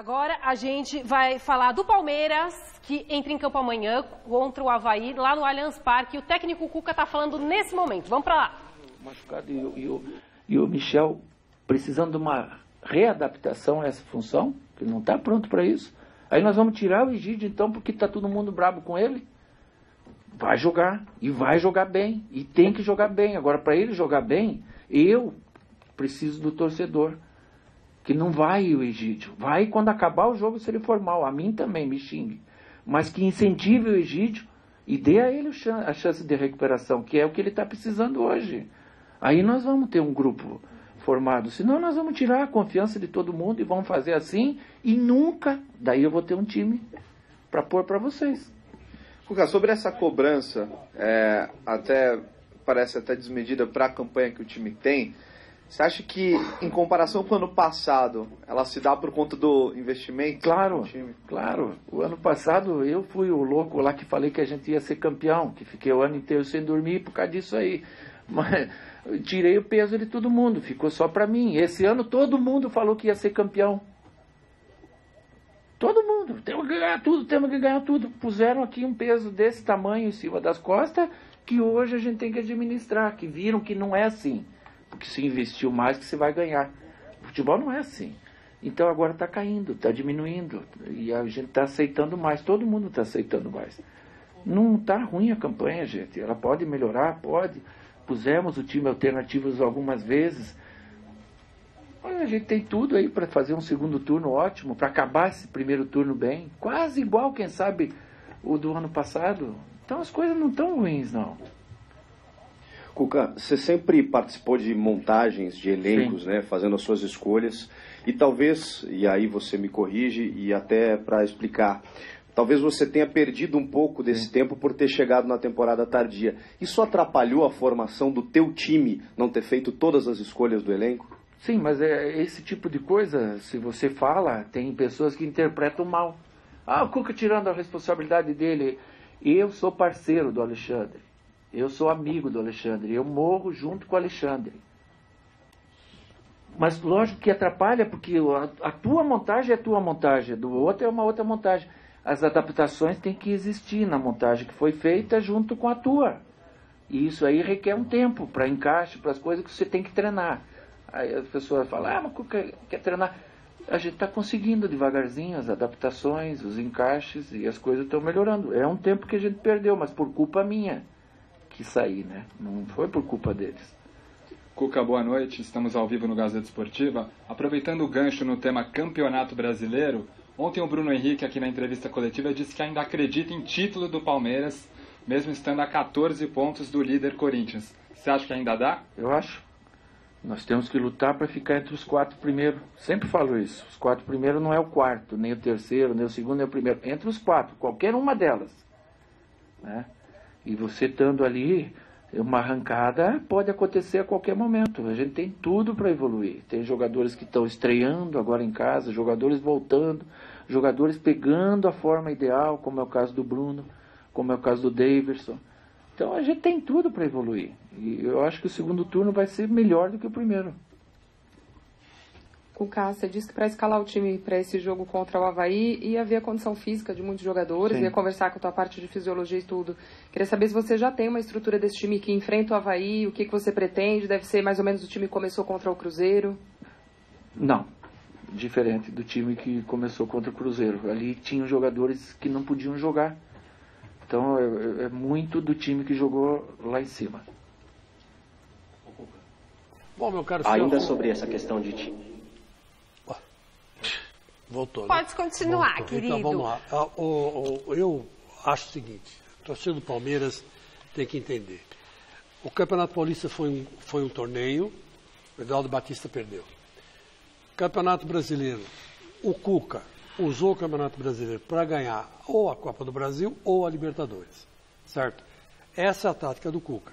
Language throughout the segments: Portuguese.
Agora a gente vai falar do Palmeiras, que entra em campo amanhã contra o Avaí, lá no Allianz Parque. O técnico Cuca está falando nesse momento. Vamos para lá. Machucado e o Michel precisando de uma readaptação a essa função, que não está pronto para isso. Aí nós vamos tirar o Egídio, então, porque está todo mundo brabo com ele. Vai jogar, e vai jogar bem, e tem que jogar bem. Agora, para ele jogar bem, eu preciso do torcedor. Que não vai o Egídio. Vai quando acabar o jogo, se ele for mal. A mim também, me xingue. Mas que incentive o Egídio e dê a ele a chance de recuperação, que é o que ele está precisando hoje. Aí nós vamos ter um grupo formado. Senão nós vamos tirar a confiança de todo mundo e vamos fazer assim e nunca, daí eu vou ter um time para pôr para vocês. Cuca, sobre essa cobrança, parece até desmedida para a campanha que o time tem, você acha que, em comparação com o ano passado, ela se dá por conta do investimento do time? Claro. O ano passado eu fui o louco lá que falei que a gente ia ser campeão, que fiquei o ano inteiro sem dormir por causa disso aí. Mas tirei o peso de todo mundo, ficou só para mim. Esse ano todo mundo falou que ia ser campeão. Todo mundo. Temos que ganhar tudo. Puseram aqui um peso desse tamanho em cima das costas que hoje a gente tem que administrar, que viram que não é assim. Porque se investiu mais que você vai ganhar. O futebol não é assim. Então agora está caindo, está diminuindo. E a gente está aceitando mais. Todo mundo está aceitando mais. Não está ruim a campanha, gente. Ela pode melhorar, pode. Pusemos o time alternativos algumas vezes. Olha, a gente tem tudo aí para fazer um segundo turno ótimo, para acabar esse primeiro turno bem. Quase igual, quem sabe, o do ano passado. Então as coisas não estão ruins, não. Cuca, você sempre participou de montagens de elencos, né, fazendo as suas escolhas, e talvez, e aí você me corrige, e até para explicar, talvez você tenha perdido um pouco desse tempo por ter chegado na temporada tardia. Isso atrapalhou a formação do teu time, não ter feito todas as escolhas do elenco? Sim, mas esse tipo de coisa, se você fala, tem pessoas que interpretam mal. Ah, o Cuca tirando a responsabilidade dele. Eu sou parceiro do Alexandre. Eu sou amigo do Alexandre, eu morro junto com o Alexandre. Mas lógico que atrapalha, porque a tua montagem é a tua montagem, do outro é uma outra montagem. As adaptações têm que existir na montagem que foi feita junto com a tua. E isso aí requer um tempo para encaixe, para as coisas que você tem que treinar. Aí as pessoas falam, mas quer treinar? A gente está conseguindo devagarzinho as adaptações, os encaixes, e as coisas estão melhorando. É um tempo que a gente perdeu, mas por culpa minha que saí, né? Não foi por culpa deles. Cuca, boa noite. Estamos ao vivo no Gazeta Esportiva. Aproveitando o gancho no tema Campeonato Brasileiro, ontem o Bruno Henrique, aqui na entrevista coletiva, disse que ainda acredita em título do Palmeiras, mesmo estando a 14 pontos do líder Corinthians. Você acha que ainda dá? Eu acho. Nós temos que lutar para ficar entre os 4 primeiros. Sempre falo isso. Os 4 primeiros não é o quarto, nem o terceiro, nem o segundo, nem o primeiro. Entre os 4, qualquer uma delas. Né? E você estando ali, uma arrancada pode acontecer a qualquer momento. A gente tem tudo para evoluir. Tem jogadores que estão estreando agora em casa, jogadores voltando, jogadores pegando a forma ideal, como é o caso do Bruno, como é o caso do Daverson. Então a gente tem tudo para evoluir. E eu acho que o segundo turno vai ser melhor do que o primeiro. Cuca, você disse que para escalar o time para esse jogo contra o Avaí ia ver a condição física de muitos jogadores, ia conversar com a tua parte de fisiologia e tudo. Queria saber se você já tem uma estrutura desse time que enfrenta o Avaí, o que você pretende, deve ser mais ou menos o time que começou contra o Cruzeiro? Não, diferente do time que começou contra o Cruzeiro. Ali tinham jogadores que não podiam jogar. Então é muito do time que jogou lá em cima. Bom, meu caro ainda sobre essa questão de time. Voltou. Pode continuar, Voltou. querido. Então vamos lá. Eu acho o seguinte: a torcida do Palmeiras tem que entender. O Campeonato Paulista foi um torneio, o Eduardo Batista perdeu. Campeonato Brasileiro, o Cuca usou o Campeonato Brasileiro para ganhar ou a Copa do Brasil ou a Libertadores. Certo? Essa é a tática do Cuca.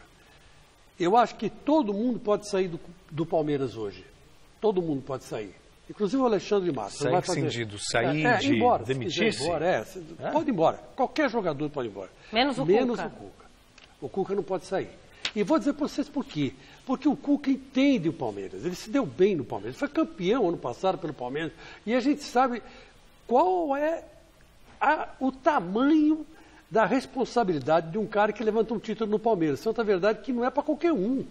Eu acho que todo mundo pode sair do Palmeiras hoje. Todo mundo pode sair. Inclusive o Alexandre Matos. Sair que sentido? Sair de embora, demitir-se? Pode ir embora. Qualquer jogador pode ir embora. Menos o Cuca. O Cuca não pode sair. E vou dizer para vocês por quê. Porque o Cuca entende o Palmeiras. Ele se deu bem no Palmeiras. Foi campeão ano passado pelo Palmeiras. E a gente sabe qual é o tamanho da responsabilidade de um cara que levanta um título no Palmeiras. Santa verdade que não é para qualquer um.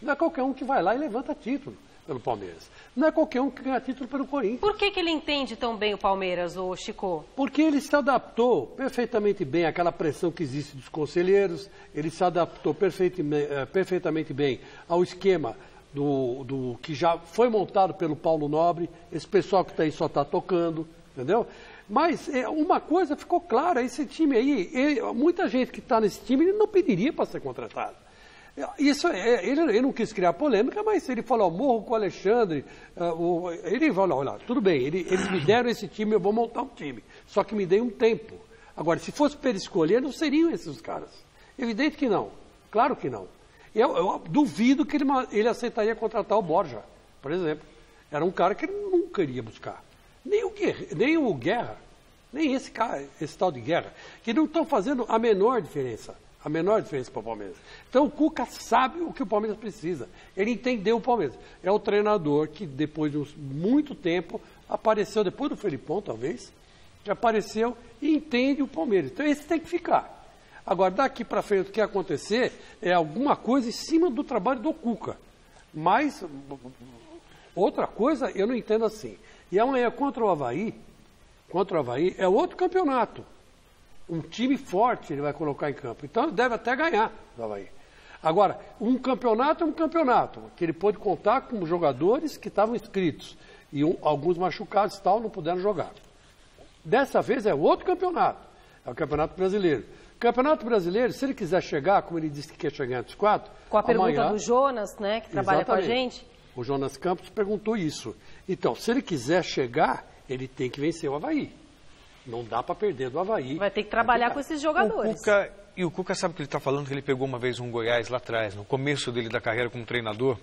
Não é qualquer um que vai lá e levanta título pelo Palmeiras. Não é qualquer um que ganha título pelo Corinthians. Por que ele entende tão bem o Palmeiras, ô Chico? Porque ele se adaptou perfeitamente bem àquela pressão que existe dos conselheiros, ele se adaptou perfeitamente bem ao esquema do que já foi montado pelo Paulo Nobre, esse pessoal que está aí só está tocando, entendeu? Mas uma coisa ficou clara, esse time aí, muita gente que está nesse time, ele não pediria para ser contratado. Isso, ele não quis criar polêmica, mas ele falou, morro com o Alexandre, ele falou, olha, tudo bem, eles me deram esse time, eu vou montar um time, só que me dei um tempo. Agora, se fosse para ele escolher, não seriam esses caras. Evidente que não, claro que não. Eu duvido que ele aceitaria contratar o Borja, por exemplo. Era um cara que ele nunca iria buscar. Nem o Guerra, nem esse cara, esse tal de Guerra, que não estão fazendo a menor diferença para o Palmeiras. Então o Cuca sabe o que o Palmeiras precisa. Ele entendeu o Palmeiras. É o treinador que depois de muito tempo apareceu, depois do Felipão talvez, que apareceu e entende o Palmeiras. Então esse tem que ficar. Agora daqui para frente o que acontecer é alguma coisa em cima do trabalho do Cuca. Mas outra coisa eu não entendo assim. E amanhã contra o Avaí é outro campeonato. Um time forte ele vai colocar em campo. Então ele deve até ganhar do Avaí. Agora, um campeonato é um campeonato, que ele pode contar com jogadores que estavam inscritos. E alguns machucados e tal não puderam jogar. Dessa vez é outro campeonato. É o Campeonato Brasileiro. O Campeonato Brasileiro, se ele quiser chegar, como ele disse que quer chegar entre os 4... Com a pergunta do Jonas, né, que trabalha com a gente. O Jonas Campos perguntou isso. Então, se ele quiser chegar, ele tem que vencer o Avaí. Não dá para perder do Avaí. Vai ter que trabalhar com esses jogadores. O Cuca sabe o que ele está falando, que ele pegou uma vez um Goiás lá atrás, no começo dele da carreira como treinador,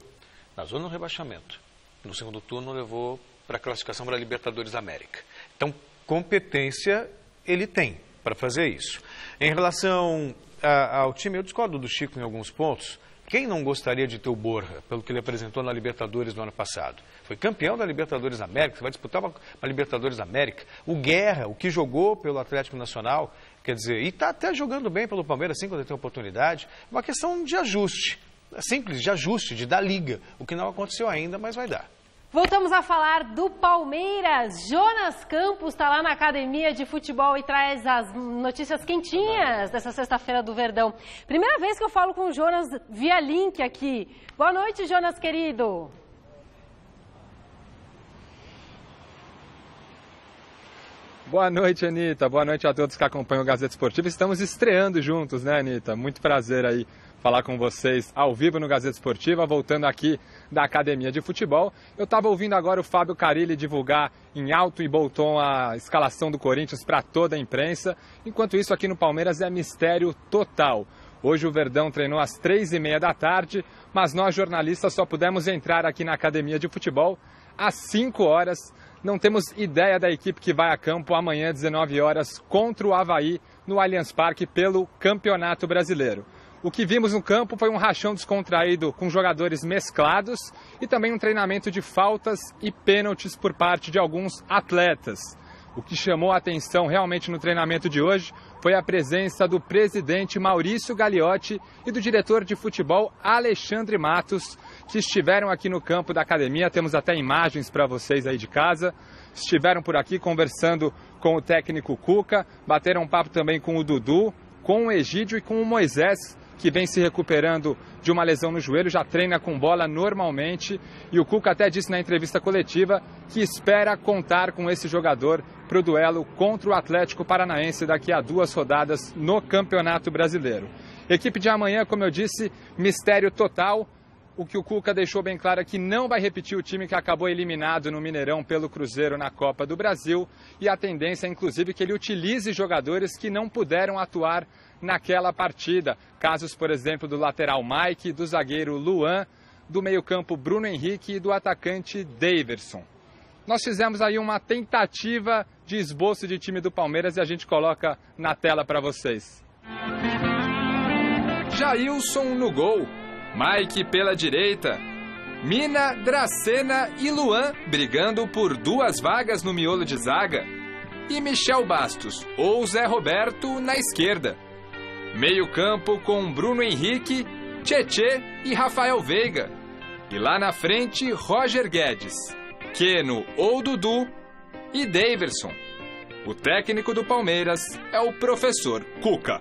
na zona do rebaixamento. No segundo turno levou para a classificação para a Libertadores da América. Então, competência ele tem para fazer isso. Em relação ao time, eu discordo do Chico em alguns pontos. Quem não gostaria de ter o Borja, pelo que ele apresentou na Libertadores do ano passado? Foi campeão da Libertadores da América, você vai disputar uma Libertadores da América. O Guerra, o que jogou pelo Atlético Nacional, quer dizer, e está até jogando bem pelo Palmeiras, assim, quando ele tem oportunidade. Uma questão de ajuste, simples, de ajuste, de dar liga. O que não aconteceu ainda, mas vai dar. Voltamos a falar do Palmeiras. Jonas Campos está lá na academia de futebol e traz as notícias quentinhas dessa sexta-feira do Verdão. Primeira vez que eu falo com o Jonas via link aqui. Boa noite, Jonas, querido. Boa noite, Anitta. Boa noite a todos que acompanham o Gazeta Esportiva. Estamos estreando juntos, né, Anitta? Muito prazer aí falar com vocês ao vivo no Gazeta Esportiva, voltando aqui da Academia de Futebol. Eu estava ouvindo agora o Fábio Carilli divulgar em alto e bom tom a escalação do Corinthians para toda a imprensa. Enquanto isso, aqui no Palmeiras é mistério total. Hoje o Verdão treinou às 3h30 da tarde, mas nós jornalistas só pudemos entrar aqui na Academia de Futebol às 5 horas. Não temos ideia da equipe que vai a campo amanhã às 19 horas contra o Avaí no Allianz Parque pelo Campeonato Brasileiro. O que vimos no campo foi um rachão descontraído com jogadores mesclados e também um treinamento de faltas e pênaltis por parte de alguns atletas. O que chamou a atenção realmente no treinamento de hoje foi a presença do presidente Maurício Gagliotti e do diretor de futebol Alexandre Matos, que estiveram aqui no campo da academia. Temos até imagens para vocês aí de casa. Estiveram por aqui conversando com o técnico Cuca, bateram um papo também com o Dudu, com o Egídio e com o Moisés, que vem se recuperando de uma lesão no joelho, já treina com bola normalmente. E o Cuca até disse na entrevista coletiva que espera contar com esse jogador para o duelo contra o Atlético Paranaense daqui a 2 rodadas no Campeonato Brasileiro. Equipe de amanhã, como eu disse, mistério total. O que o Cuca deixou bem claro é que não vai repetir o time que acabou eliminado no Mineirão pelo Cruzeiro na Copa do Brasil. E a tendência é, inclusive, que ele utilize jogadores que não puderam atuar naquela partida. Casos, por exemplo, do lateral Mike, do zagueiro Luan, do meio-campo Bruno Henrique e do atacante Daverson. Nós fizemos aí uma tentativa de esboço de time do Palmeiras e a gente coloca na tela para vocês. Jailson no gol, Mike pela direita, Mina, Dracena e Luan brigando por 2 vagas no miolo de zaga. e Michel Bastos ou Zé Roberto na esquerda. Meio-campo com Bruno Henrique, Tchê e Rafael Veiga. E lá na frente, Roger Guedes, Keno ou Dudu e Daverson. O técnico do Palmeiras é o professor Cuca.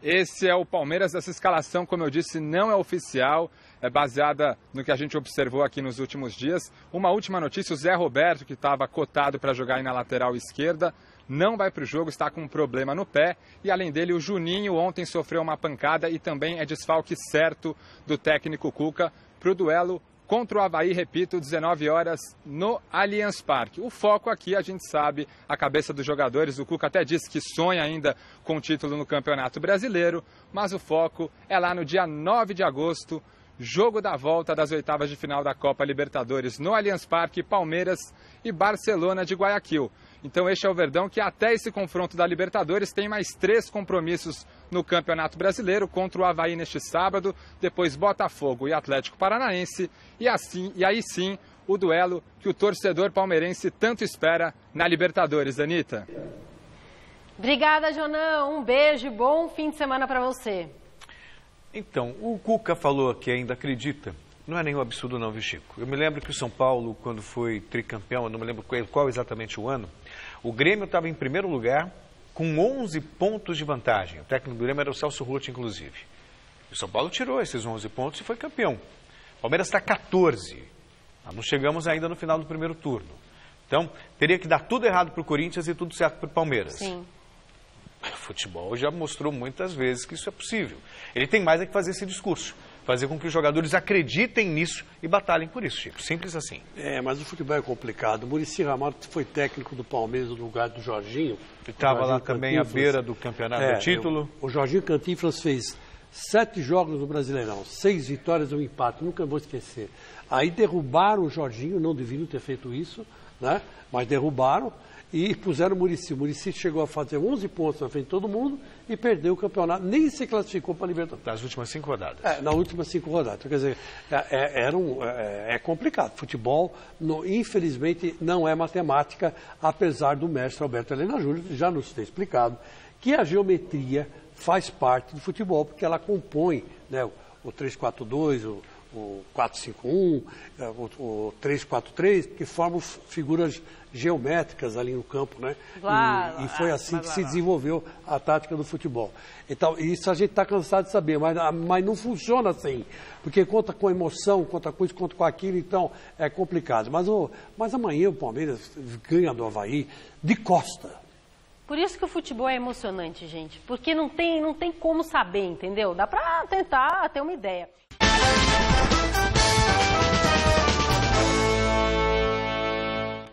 Esse é o Palmeiras. Essa escalação, como eu disse, não é oficial, é baseada no que a gente observou aqui nos últimos dias. Uma última notícia, o Zé Roberto, que estava cotado para jogar aí na lateral esquerda, não vai para o jogo, está com um problema no pé. E além dele, o Juninho ontem sofreu uma pancada e também é desfalque certo do técnico Cuca para o duelo contra o Avaí, repito, 19 horas no Allianz Parque. O foco aqui, a gente sabe, a cabeça dos jogadores. O Cuca até disse que sonha ainda com o título no Campeonato Brasileiro, mas o foco é lá no dia 9 de agosto, jogo da volta das oitavas de final da Copa Libertadores no Allianz Parque, Palmeiras e Barcelona de Guayaquil. Então este é o Verdão, que até esse confronto da Libertadores tem mais 3 compromissos no Campeonato Brasileiro, contra o Avaí neste sábado, depois Botafogo e Atlético Paranaense, e aí sim o duelo que o torcedor palmeirense tanto espera na Libertadores. Anitta. Obrigada, Jonão. Um beijo e bom fim de semana para você. Então, o Cuca falou que ainda acredita. Não é nenhum absurdo não, viu, Chico? Eu me lembro que o São Paulo, quando foi tricampeão, eu não me lembro qual exatamente o ano, o Grêmio estava em primeiro lugar com 11 pontos de vantagem. O técnico do Grêmio era o Celso Roth, inclusive. O São Paulo tirou esses 11 pontos e foi campeão. O Palmeiras está 14. Nós não chegamos ainda no final do primeiro turno. Então, teria que dar tudo errado para o Corinthians e tudo certo para o Palmeiras. Sim. O futebol já mostrou muitas vezes que isso é possível. Ele tem mais é que fazer esse discurso. Fazer com que os jogadores acreditem nisso e batalhem por isso, Chico. Simples assim. Mas o futebol é complicado. O Muricy Ramalho foi técnico do Palmeiras no lugar do Jorginho. Estava lá também à beira do campeonato do título. O Jorginho Cantinflas fez 7 jogos no Brasileirão, 6 vitórias e um empate, nunca vou esquecer. Aí derrubaram o Jorginho, não deviam ter feito isso, né? Mas derrubaram e puseram o Muricy. O Muricy chegou a fazer 11 pontos na frente de todo mundo e perdeu o campeonato, nem se classificou para a Libertadores. Nas últimas 5 rodadas. Nas últimas 5 rodadas. Quer dizer, é complicado. Futebol, infelizmente, não é matemática, apesar do mestre Alberto Helena Júnior já nos ter explicado que a geometria faz parte do futebol, porque ela compõe, né, o 3-4-2, o 4-5-1, o 3-4-3, que formam figuras geométricas ali no campo, né? E foi assim que se desenvolveu a tática do futebol. Então, isso a gente está cansado de saber, mas não funciona assim, porque conta com emoção, conta com isso, conta com aquilo, então é complicado. Mas amanhã o Palmeiras ganha do Avaí de costa. Por isso que o futebol é emocionante, gente, porque não tem como saber, entendeu? Dá para tentar ter uma ideia.